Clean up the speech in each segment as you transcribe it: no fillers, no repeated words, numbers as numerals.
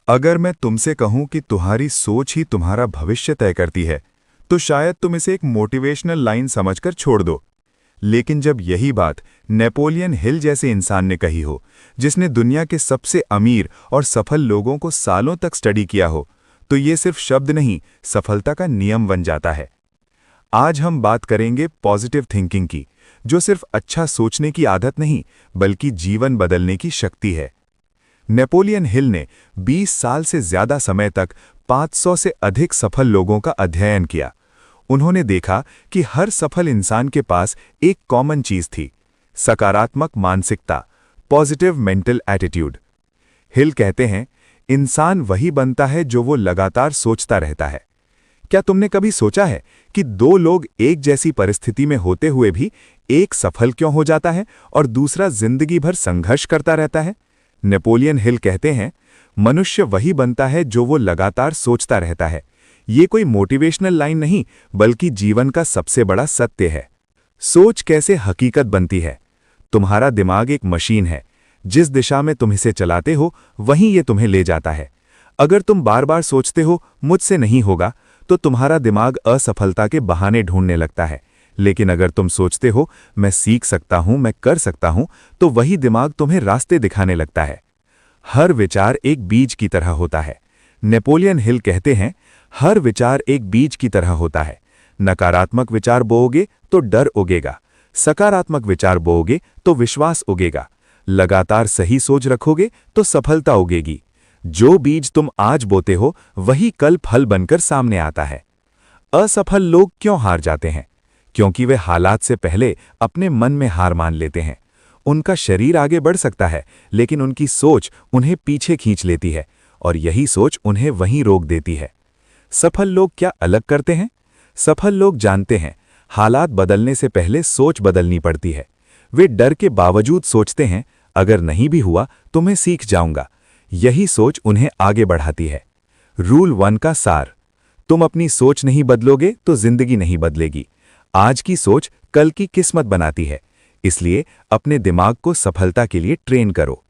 अगर मैं तुमसे कहूं कि तुम्हारी सोच ही तुम्हारा भविष्य तय करती है, तो शायद तुम इसे एक मोटिवेशनल लाइन समझकर छोड़ दो। लेकिन जब यही बात नेपोलियन हिल जैसे इंसान ने कही हो, जिसने दुनिया के सबसे अमीर और सफल लोगों को सालों तक स्टडी किया हो, तो ये सिर्फ शब्द नहीं, सफलता का नियम बन जाता है। आज हम बात करेंगे पॉजिटिव थिंकिंग की, जो सिर्फ अच्छा सोचने की आदत नहीं, बल्कि जीवन बदलने की शक्ति है। नेपोलियन हिल ने 20 साल से ज्यादा समय तक 500 से अधिक सफल लोगों का अध्ययन किया। उन्होंने देखा कि हर सफल इंसान के पास एक कॉमन चीज थी: सकारात्मक मानसिकता, पॉजिटिव मेंटल एटीट्यूड। हिल कहते हैं, इंसान वही बनता है जो वो लगातार सोचता रहता है। क्या तुमने कभी सोचा है कि दो लोग एक जैसी परिस्थिति में होते हुए भी एक सफल क्यों हो जाता है और दूसरा जिंदगी भर संघर्ष करता रहता है? नेपोलियन हिल कहते हैं, मनुष्य वही बनता है जो वो लगातार सोचता रहता है। ये कोई मोटिवेशनल लाइन नहीं, बल्कि जीवन का सबसे बड़ा सत्य है। सोच कैसे हकीकत बनती है? तुम्हारा दिमाग एक मशीन है। जिस दिशा में तुम इसे चलाते हो, वहीं ये तुम्हें ले जाता है। अगर तुम बार बार सोचते हो मुझसे नहीं होगा, तो तुम्हारा दिमाग असफलता के बहाने ढूंढने लगता है। लेकिन अगर तुम सोचते हो मैं सीख सकता हूं, मैं कर सकता हूं, तो वही दिमाग तुम्हें रास्ते दिखाने लगता है। हर विचार एक बीज की तरह होता है। नेपोलियन हिल कहते हैं, हर विचार एक बीज की तरह होता है। नकारात्मक विचार बोओगे तो डर उगेगा, सकारात्मक विचार बोओगे तो विश्वास उगेगा, लगातार सही सोच रखोगे तो सफलता उगेगी। जो बीज तुम आज बोते हो, वही कल फल बनकर सामने आता है। असफल लोग क्यों हार जाते हैं? क्योंकि वे हालात से पहले अपने मन में हार मान लेते हैं। उनका शरीर आगे बढ़ सकता है, लेकिन उनकी सोच उन्हें पीछे खींच लेती है, और यही सोच उन्हें वहीं रोक देती है। सफल लोग क्या अलग करते हैं? सफल लोग जानते हैं, हालात बदलने से पहले सोच बदलनी पड़ती है। वे डर के बावजूद सोचते हैं, अगर नहीं भी हुआ तो मैं सीख जाऊंगा। यही सोच उन्हें आगे बढ़ाती है। रूल 1 का सार: तुम अपनी सोच नहीं बदलोगे तो जिंदगी नहीं बदलेगी। आज की सोच कल की किस्मत बनाती है, इसलिए अपने दिमाग को सफलता के लिए ट्रेन करो।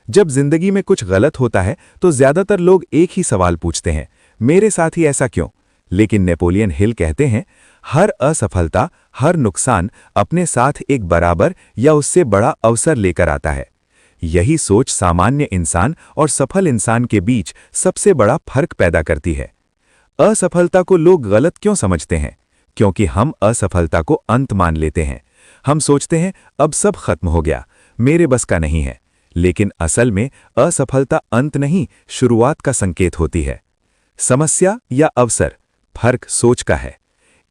जब जिंदगी में कुछ गलत होता है तो ज्यादातर लोग एक ही सवाल पूछते हैं, मेरे साथ ही ऐसा क्यों? लेकिन नेपोलियन हिल कहते हैं, हर असफलता, हर नुकसान अपने साथ एक बराबर या उससे बड़ा अवसर लेकर आता है। यही सोच सामान्य इंसान और सफल इंसान के बीच सबसे बड़ा फर्क पैदा करती है। असफलता को लोग गलत क्यों समझते हैं? क्योंकि हम असफलता को अंत मान लेते हैं। हम सोचते हैं अब सब खत्म हो गया, मेरे बस का नहीं है। लेकिन असल में असफलता अंत नहीं, शुरुआत का संकेत होती है। समस्या या अवसर, फर्क सोच का है।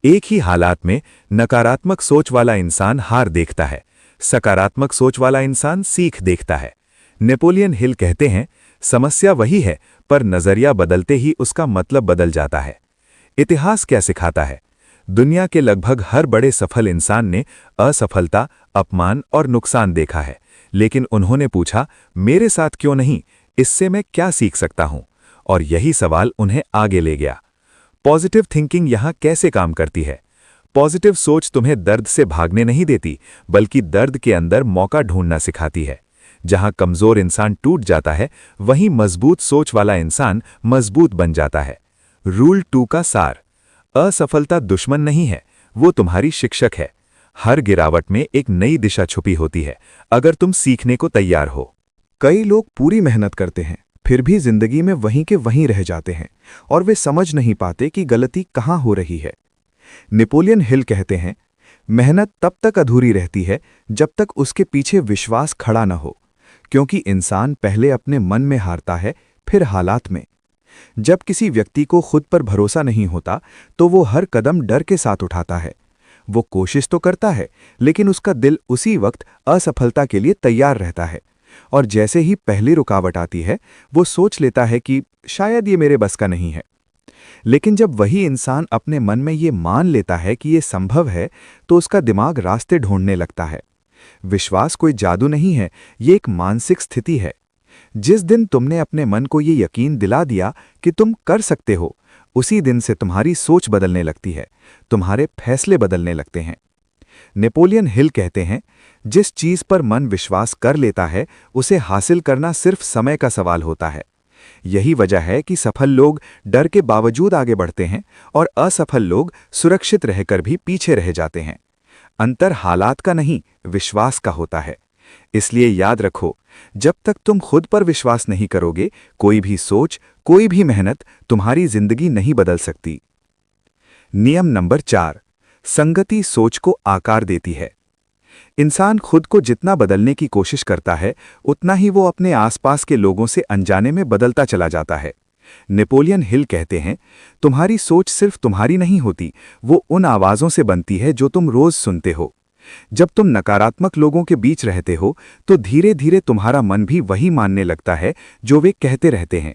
एक ही हालात में नकारात्मक सोच वाला इंसान हार देखता है, सकारात्मक सोच वाला इंसान सीख देखता है। नेपोलियन हिल कहते हैं, समस्या वही है, पर नजरिया बदलते ही उसका मतलब बदल जाता है। इतिहास क्या सिखाता है? दुनिया के लगभग हर बड़े सफल इंसान ने असफलता, अपमान और नुकसान देखा है, लेकिन उन्होंने पूछा, मेरे साथ क्यों नहीं, इससे मैं क्या सीख सकता हूं? और यही सवाल उन्हें आगे ले गया। पॉजिटिव थिंकिंग यहां कैसे काम करती है? पॉजिटिव सोच तुम्हें दर्द से भागने नहीं देती, बल्कि दर्द के अंदर मौका ढूंढना सिखाती है। जहां कमजोर इंसान टूट जाता है, वहीं मजबूत सोच वाला इंसान मजबूत बन जाता है। रूल 2 का सार: असफलता दुश्मन नहीं है, वो तुम्हारी शिक्षक है। हर गिरावट में एक नई दिशा छुपी होती है, अगर तुम सीखने को तैयार हो। कई लोग पूरी मेहनत करते हैं, फिर भी जिंदगी में वहीं के वहीं रह जाते हैं, और वे समझ नहीं पाते कि गलती कहाँ हो रही है। नेपोलियन हिल कहते हैं, मेहनत तब तक अधूरी रहती है जब तक उसके पीछे विश्वास खड़ा न हो, क्योंकि इंसान पहले अपने मन में हारता है, फिर हालात में। जब किसी व्यक्ति को खुद पर भरोसा नहीं होता, तो वो हर कदम डर के साथ उठाता है। वो कोशिश तो करता है, लेकिन उसका दिल उसी वक्त असफलता के लिए तैयार रहता है। और जैसे ही पहली रुकावट आती है, वो सोच लेता है कि शायद ये मेरे बस का नहीं है। लेकिन जब वही इंसान अपने मन में ये मान लेता है कि ये संभव है, तो उसका दिमाग रास्ते ढूंढने लगता है। विश्वास कोई जादू नहीं है, ये एक मानसिक स्थिति है। जिस दिन तुमने अपने मन को ये यकीन दिला दिया कि तुम कर सकते हो, उसी दिन से तुम्हारी सोच बदलने लगती है, तुम्हारे फैसले बदलने लगते हैं। नेपोलियन हिल कहते हैं, जिस चीज पर मन विश्वास कर लेता है, उसे हासिल करना सिर्फ समय का सवाल होता है। यही वजह है कि सफल लोग डर के बावजूद आगे बढ़ते हैं और असफल लोग सुरक्षित रहकर भी पीछे रह जाते हैं। अंतर हालात का नहीं, विश्वास का होता है। इसलिए याद रखो, जब तक तुम खुद पर विश्वास नहीं करोगे, कोई भी सोच, कोई भी मेहनत तुम्हारी जिंदगी नहीं बदल सकती। नियम नंबर 4, संगति सोच को आकार देती है। इंसान खुद को जितना बदलने की कोशिश करता है, उतना ही वो अपने आसपास के लोगों से अनजाने में बदलता चला जाता है। नेपोलियन हिल कहते हैं, तुम्हारी सोच सिर्फ तुम्हारी नहीं होती, वो उन आवाज़ों से बनती है जो तुम रोज सुनते हो। जब तुम नकारात्मक लोगों के बीच रहते हो, तो धीरे धीरे तुम्हारा मन भी वही मानने लगता है जो वे कहते रहते हैं।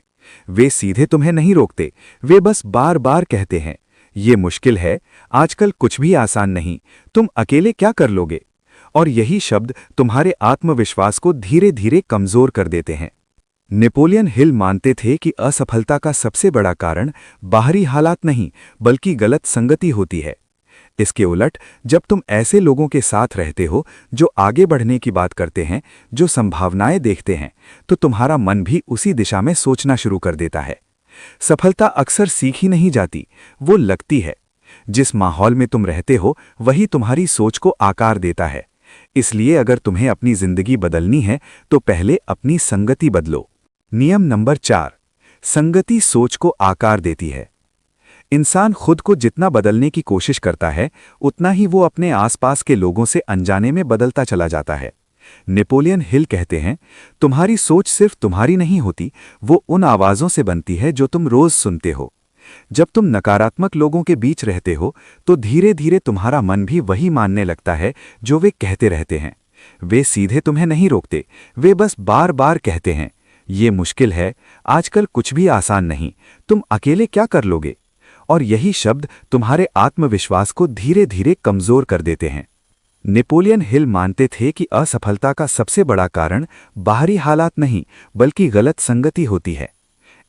वे सीधे तुम्हें नहीं रोकते, वे बस बार बार कहते हैं, ये मुश्किल है, आजकल कुछ भी आसान नहीं, तुम अकेले क्या कर लोगे। और यही शब्द तुम्हारे आत्मविश्वास को धीरे धीरे कमजोर कर देते हैं। नेपोलियन हिल मानते थे कि असफलता का सबसे बड़ा कारण बाहरी हालात नहीं, बल्कि गलत संगति होती है। इसके उलट, जब तुम ऐसे लोगों के साथ रहते हो जो आगे बढ़ने की बात करते हैं, जो संभावनाएं देखते हैं, तो तुम्हारा मन भी उसी दिशा में सोचना शुरू कर देता है। सफलता अक्सर सीखी नहीं जाती, वो लगती है। जिस माहौल में तुम रहते हो, वही तुम्हारी सोच को आकार देता है। इसलिए अगर तुम्हें अपनी जिंदगी बदलनी है, तो पहले अपनी संगति बदलो। नियम नंबर 4, संगति सोच को आकार देती है। इंसान खुद को जितना बदलने की कोशिश करता है, उतना ही वो अपने आसपास के लोगों से अनजाने में बदलता चला जाता है। नेपोलियन हिल कहते हैं, तुम्हारी सोच सिर्फ तुम्हारी नहीं होती, वो उन आवाज़ों से बनती है जो तुम रोज सुनते हो। जब तुम नकारात्मक लोगों के बीच रहते हो, तो धीरे धीरे तुम्हारा मन भी वही मानने लगता है जो वे कहते रहते हैं। वे सीधे तुम्हें नहीं रोकते, वे बस बार बार कहते हैं, ये मुश्किल है, आजकल कुछ भी आसान नहीं, तुम अकेले क्या कर लोगे। और यही शब्द तुम्हारे आत्मविश्वास को धीरे धीरे कमजोर कर देते हैं। नेपोलियन हिल मानते थे कि असफलता का सबसे बड़ा कारण बाहरी हालात नहीं, बल्कि गलत संगति होती है।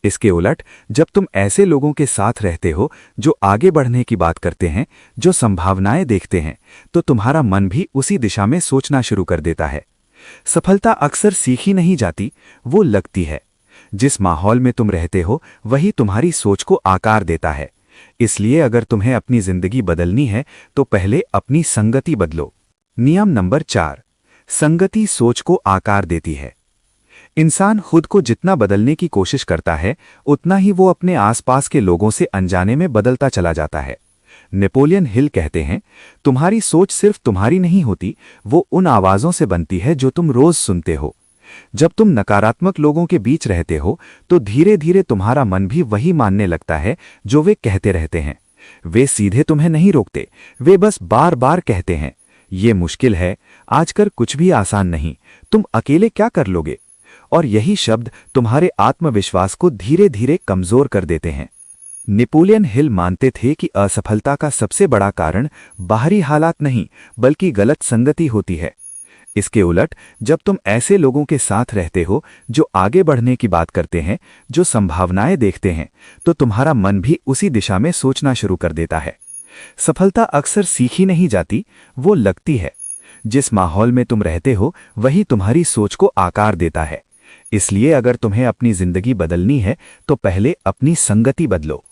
इसके उलट, जब तुम ऐसे लोगों के साथ रहते हो जो आगे बढ़ने की बात करते हैं, जो संभावनाएं देखते हैं, तो तुम्हारा मन भी उसी दिशा में सोचना शुरू कर देता है। सफलता अक्सर सीखी नहीं जाती, वो लगती है। जिस माहौल में तुम रहते हो, वही तुम्हारी सोच को आकार देता है। इसलिए अगर तुम्हें अपनी जिंदगी बदलनी है, तो पहले अपनी संगति बदलो। नियम नंबर 4, संगति सोच को आकार देती है। इंसान खुद को जितना बदलने की कोशिश करता है, उतना ही वो अपने आसपास के लोगों से अनजाने में बदलता चला जाता है। नेपोलियन हिल कहते हैं, तुम्हारी सोच सिर्फ तुम्हारी नहीं होती, वो उन आवाज़ों से बनती है जो तुम रोज सुनते हो। जब तुम नकारात्मक लोगों के बीच रहते हो, तो धीरे धीरे तुम्हारा मन भी वही मानने लगता है जो वे कहते रहते हैं। वे सीधे तुम्हें नहीं रोकते, वे बस बार बार कहते हैं, ये मुश्किल है, आजकल कुछ भी आसान नहीं, तुम अकेले क्या कर लोगे। और यही शब्द तुम्हारे आत्मविश्वास को धीरे धीरे कमजोर कर देते हैं। नेपोलियन हिल मानते थे कि असफलता का सबसे बड़ा कारण बाहरी हालात नहीं, बल्कि गलत संगति होती है। इसके उलट, जब तुम ऐसे लोगों के साथ रहते हो जो आगे बढ़ने की बात करते हैं, जो संभावनाएं देखते हैं, तो तुम्हारा मन भी उसी दिशा में सोचना शुरू कर देता है। सफलता अक्सर सीखी नहीं जाती, वो लगती है। जिस माहौल में तुम रहते हो, वही तुम्हारी सोच को आकार देता है। इसलिए अगर तुम्हें अपनी जिंदगी बदलनी है, तो पहले अपनी संगति बदलो।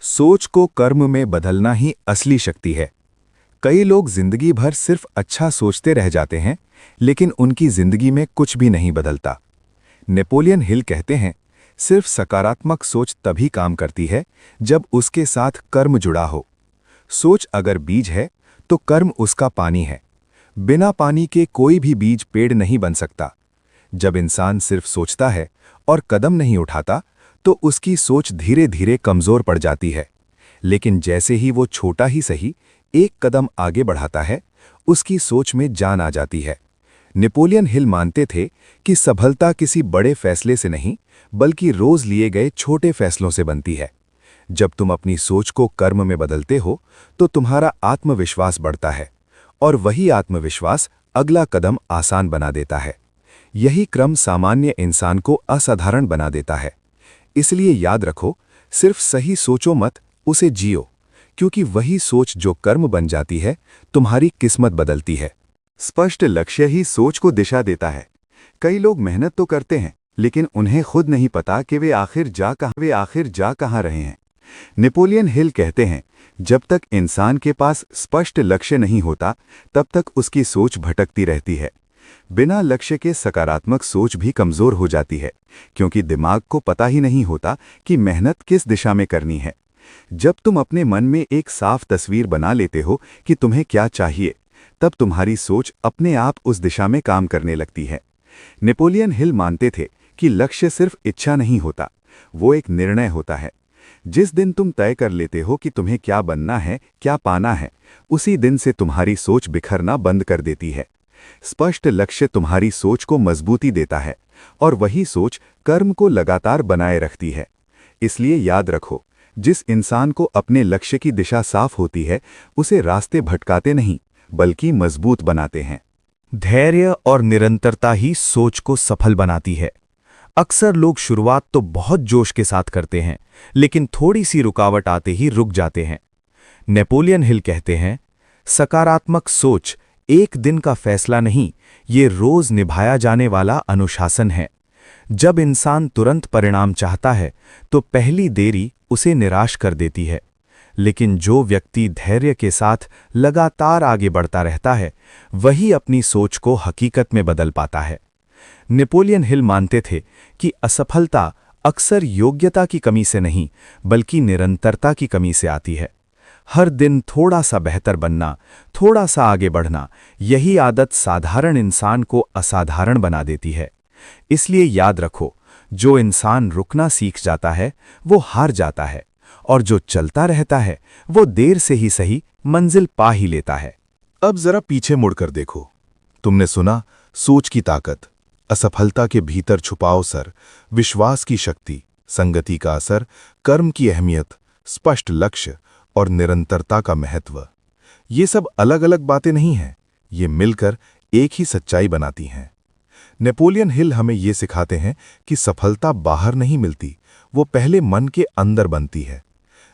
सोच को कर्म में बदलना ही असली शक्ति है। कई लोग जिंदगी भर सिर्फ अच्छा सोचते रह जाते हैं, लेकिन उनकी जिंदगी में कुछ भी नहीं बदलता। नेपोलियन हिल कहते हैं, सिर्फ सकारात्मक सोच तभी काम करती है जब उसके साथ कर्म जुड़ा हो। सोच अगर बीज है, तो कर्म उसका पानी है। बिना पानी के कोई भी बीज पेड़ नहीं बन सकता। जब इंसान सिर्फ सोचता है और कदम नहीं उठाता, तो उसकी सोच धीरे धीरे कमजोर पड़ जाती है। लेकिन जैसे ही वो छोटा ही सही एक कदम आगे बढ़ाता है, उसकी सोच में जान आ जाती है। नेपोलियन हिल मानते थे कि सफलता किसी बड़े फैसले से नहीं, बल्कि रोज लिए गए छोटे फैसलों से बनती है। जब तुम अपनी सोच को कर्म में बदलते हो, तो तुम्हारा आत्मविश्वास बढ़ता है, और वही आत्मविश्वास अगला कदम आसान बना देता है। यही क्रम सामान्य इंसान को असाधारण बना देता है। इसलिए याद रखो, सिर्फ सही सोचो मत, उसे जियो, क्योंकि वही सोच जो कर्म बन जाती है, तुम्हारी किस्मत बदलती है। स्पष्ट लक्ष्य ही सोच को दिशा देता है। कई लोग मेहनत तो करते हैं, लेकिन उन्हें खुद नहीं पता कि वे आखिर जा कहाँ रहे हैं। नेपोलियन हिल कहते हैं, जब तक इंसान के पास स्पष्ट लक्ष्य नहीं होता तब तक उसकी सोच भटकती रहती है। बिना लक्ष्य के सकारात्मक सोच भी कमजोर हो जाती है, क्योंकि दिमाग को पता ही नहीं होता कि मेहनत किस दिशा में करनी है। जब तुम अपने मन में एक साफ तस्वीर बना लेते हो कि तुम्हें क्या चाहिए, तब तुम्हारी सोच अपने आप उस दिशा में काम करने लगती है। नेपोलियन हिल मानते थे कि लक्ष्य सिर्फ इच्छा नहीं होता, वो एक निर्णय होता है। जिस दिन तुम तय कर लेते हो कि तुम्हें क्या बनना है, क्या पाना है, उसी दिन से तुम्हारी सोच बिखरना बंद कर देती है। स्पष्ट लक्ष्य तुम्हारी सोच को मजबूती देता है और वही सोच कर्म को लगातार बनाए रखती है। इसलिए याद रखो, जिस इंसान को अपने लक्ष्य की दिशा साफ होती है, उसे रास्ते भटकाते नहीं बल्कि मजबूत बनाते हैं। धैर्य और निरंतरता ही सोच को सफल बनाती है। अक्सर लोग शुरुआत तो बहुत जोश के साथ करते हैं, लेकिन थोड़ी सी रुकावट आते ही रुक जाते हैं। नेपोलियन हिल कहते हैं, सकारात्मक सोच एक दिन का फैसला नहीं, ये रोज निभाया जाने वाला अनुशासन है। जब इंसान तुरंत परिणाम चाहता है तो पहली देरी उसे निराश कर देती है, लेकिन जो व्यक्ति धैर्य के साथ लगातार आगे बढ़ता रहता है, वही अपनी सोच को हकीकत में बदल पाता है। नेपोलियन हिल मानते थे कि असफलता अक्सर योग्यता की कमी से नहीं, बल्कि निरंतरता की कमी से आती है। हर दिन थोड़ा सा बेहतर बनना, थोड़ा सा आगे बढ़ना, यही आदत साधारण इंसान को असाधारण बना देती है। इसलिए याद रखो, जो इंसान रुकना सीख जाता है वो हार जाता है, और जो चलता रहता है वो देर से ही सही मंजिल पा ही लेता है। अब जरा पीछे मुड़कर देखो। तुमने सुना, सोच की ताकत, असफलता के भीतर छुपाओ सर, विश्वास की शक्ति, संगति का असर, कर्म की अहमियत, स्पष्ट लक्ष्य और निरंतरता का महत्व। ये सब अलग अलग बातें नहीं हैं, ये मिलकर एक ही सच्चाई बनाती हैं। नेपोलियन हिल हमें ये सिखाते हैं कि सफलता बाहर नहीं मिलती, वो पहले मन के अंदर बनती है।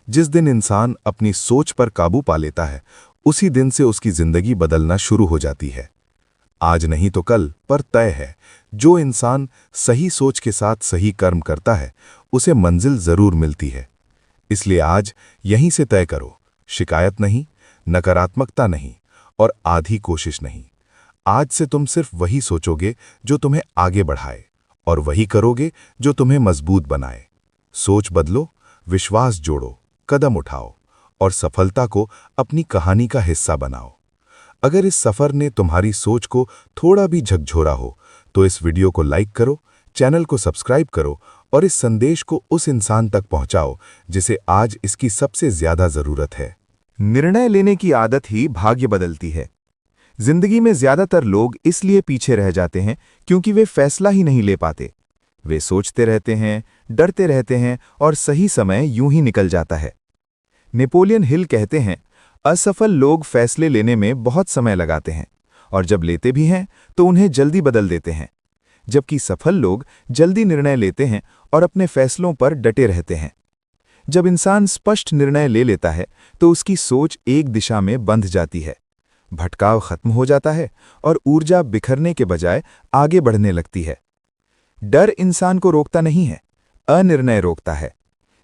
जिस दिन इंसान अपनी सोच पर काबू पा लेता है, उसी दिन से उसकी जिंदगी बदलना शुरू हो जाती है। आज नहीं तो कल पर तय है, जो इंसान सही सोच के साथ सही कर्म करता है, उसे मंजिल जरूर मिलती है। इसलिए आज यहीं से तय करो, शिकायत नहीं, नकारात्मकता नहीं और आधी कोशिश नहीं। आज से तुम सिर्फ वही सोचोगे जो तुम्हें आगे बढ़ाए, और वही करोगे जो तुम्हें मजबूत बनाए। सोच बदलो, विश्वास जोड़ो, कदम उठाओ और सफलता को अपनी कहानी का हिस्सा बनाओ। अगर इस सफर ने तुम्हारी सोच को थोड़ा भी झकझोरा हो, तो इस वीडियो को लाइक करो, चैनल को सब्सक्राइब करो और इस संदेश को उस इंसान तक पहुंचाओ जिसे आज इसकी सबसे ज्यादा जरूरत है। निर्णय लेने की आदत ही भाग्य बदलती है। जिंदगी में ज्यादातर लोग इसलिए पीछे रह जाते हैं क्योंकि वे फैसला ही नहीं ले पाते। वे सोचते रहते हैं, डरते रहते हैं और सही समय यूं ही निकल जाता है। नेपोलियन हिल कहते हैं, असफल लोग फैसले लेने में बहुत समय लगाते हैं और जब लेते भी हैं तो उन्हें जल्दी बदल देते हैं, जबकि सफल लोग जल्दी निर्णय लेते हैं और अपने फैसलों पर डटे रहते हैं। जब इंसान स्पष्ट निर्णय ले लेता है तो उसकी सोच एक दिशा में बंध जाती है, भटकाव खत्म हो जाता है और ऊर्जा बिखरने के बजाय आगे बढ़ने लगती है। डर इंसान को रोकता नहीं है, अनिर्णय रोकता है।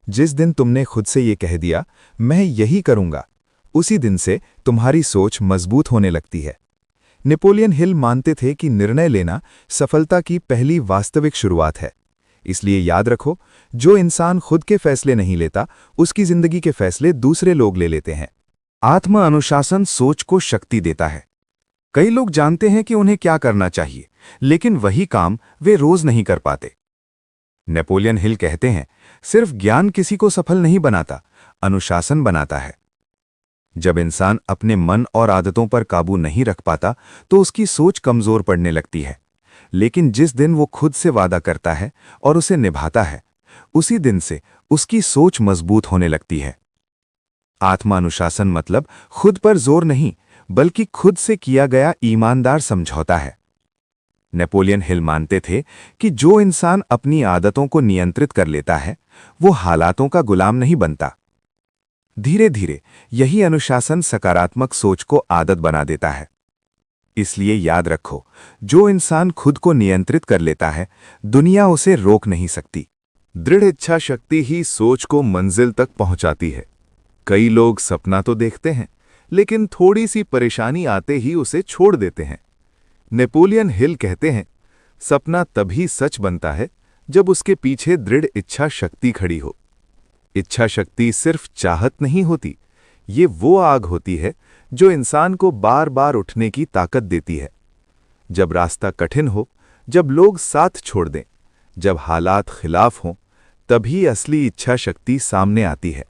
जिस दिन तुमने खुद से ये कह दिया, मैं यही करूंगा, उसी दिन से तुम्हारी सोच मजबूत होने लगती है। नेपोलियन हिल मानते थे कि निर्णय लेना सफलता की पहली वास्तविक शुरुआत है। इसलिए याद रखो, जो इंसान खुद के फैसले नहीं लेता, उसकी जिंदगी के फैसले दूसरे लोग ले लेते हैं। आत्म अनुशासन सोच को शक्ति देता है। कई लोग जानते हैं कि उन्हें क्या करना चाहिए, लेकिन वही काम वे रोज नहीं कर पाते। नेपोलियन हिल कहते हैं, सिर्फ ज्ञान किसी को सफल नहीं बनाता, अनुशासन बनाता है। जब इंसान अपने मन और आदतों पर काबू नहीं रख पाता तो उसकी सोच कमजोर पड़ने लगती है, लेकिन जिस दिन वो खुद से वादा करता है और उसे निभाता है, उसी दिन से उसकी सोच मजबूत होने लगती है। आत्मानुशासन मतलब खुद पर जोर नहीं, बल्कि खुद से किया गया ईमानदार समझौता है। नेपोलियन हिल मानते थे कि जो इंसान अपनी आदतों को नियंत्रित कर लेता है, वो हालातों का गुलाम नहीं बनता। धीरे धीरे यही अनुशासन सकारात्मक सोच को आदत बना देता है। इसलिए याद रखो, जो इंसान खुद को नियंत्रित कर लेता है, दुनिया उसे रोक नहीं सकती। दृढ़ इच्छा शक्ति ही सोच को मंजिल तक पहुंचाती है। कई लोग सपना तो देखते हैं, लेकिन थोड़ी सी परेशानी आते ही उसे छोड़ देते हैं। नेपोलियन हिल कहते हैं, सपना तभी सच बनता है जब उसके पीछे दृढ़ इच्छा शक्ति खड़ी हो। इच्छा शक्ति सिर्फ चाहत नहीं होती, ये वो आग होती है जो इंसान को बार बार उठने की ताकत देती है। जब रास्ता कठिन हो, जब लोग साथ छोड़ दें, जब हालात खिलाफ हों, तभी असली इच्छा शक्ति सामने आती है।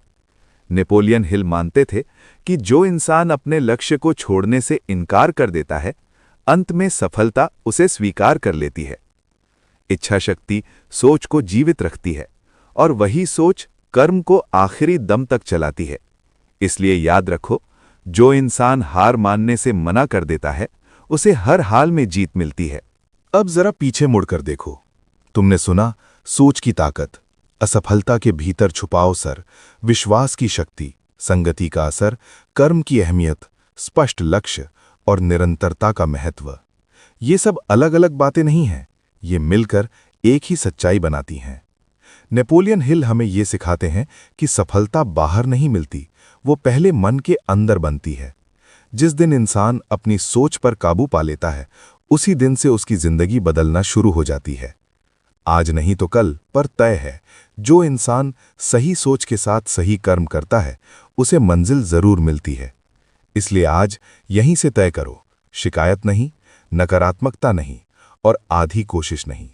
नेपोलियन हिल मानते थे कि जो इंसान अपने लक्ष्य को छोड़ने से इनकार कर देता है, अंत में सफलता उसे स्वीकार कर लेती है। इच्छा शक्ति सोच को जीवित रखती है और वही सोच कर्म को आखिरी दम तक चलाती है। इसलिए याद रखो, जो इंसान हार मानने से मना कर देता है, उसे हर हाल में जीत मिलती है। अब जरा पीछे मुड़कर देखो। तुमने सुना, सोच की ताकत, असफलता के भीतर छुपाओ सर, विश्वास की शक्ति, संगति का असर, कर्म की अहमियत, स्पष्ट लक्ष्य और निरंतरता का महत्व। ये सब अलग अलग बातें नहीं हैं, ये मिलकर एक ही सच्चाई बनाती हैं। नेपोलियन हिल हमें ये सिखाते हैं कि सफलता बाहर नहीं मिलती, वो पहले मन के अंदर बनती है। जिस दिन इंसान अपनी सोच पर काबू पा लेता है, उसी दिन से उसकी जिंदगी बदलना शुरू हो जाती है। आज नहीं तो कल, पर तय है, जो इंसान सही सोच के साथ सही कर्म करता है, उसे मंजिल जरूर मिलती है। इसलिए आज यहीं से तय करो, शिकायत नहीं, नकारात्मकता नहीं और आधी कोशिश नहीं।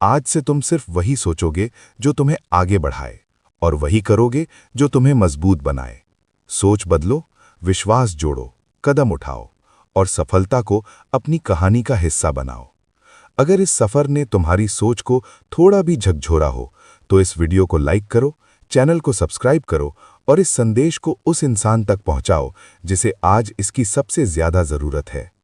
आज से तुम सिर्फ वही सोचोगे जो तुम्हें आगे बढ़ाए, और वही करोगे जो तुम्हें मजबूत बनाए। सोच बदलो, विश्वास जोड़ो, कदम उठाओ और सफलता को अपनी कहानी का हिस्सा बनाओ। अगर इस सफर ने तुम्हारी सोच को थोड़ा भी झकझोरा हो, तो इस वीडियो को लाइक करो, चैनल को सब्सक्राइब करो और इस संदेश को उस इंसान तक पहुंचाओ जिसे आज इसकी सबसे ज्यादा जरूरत है।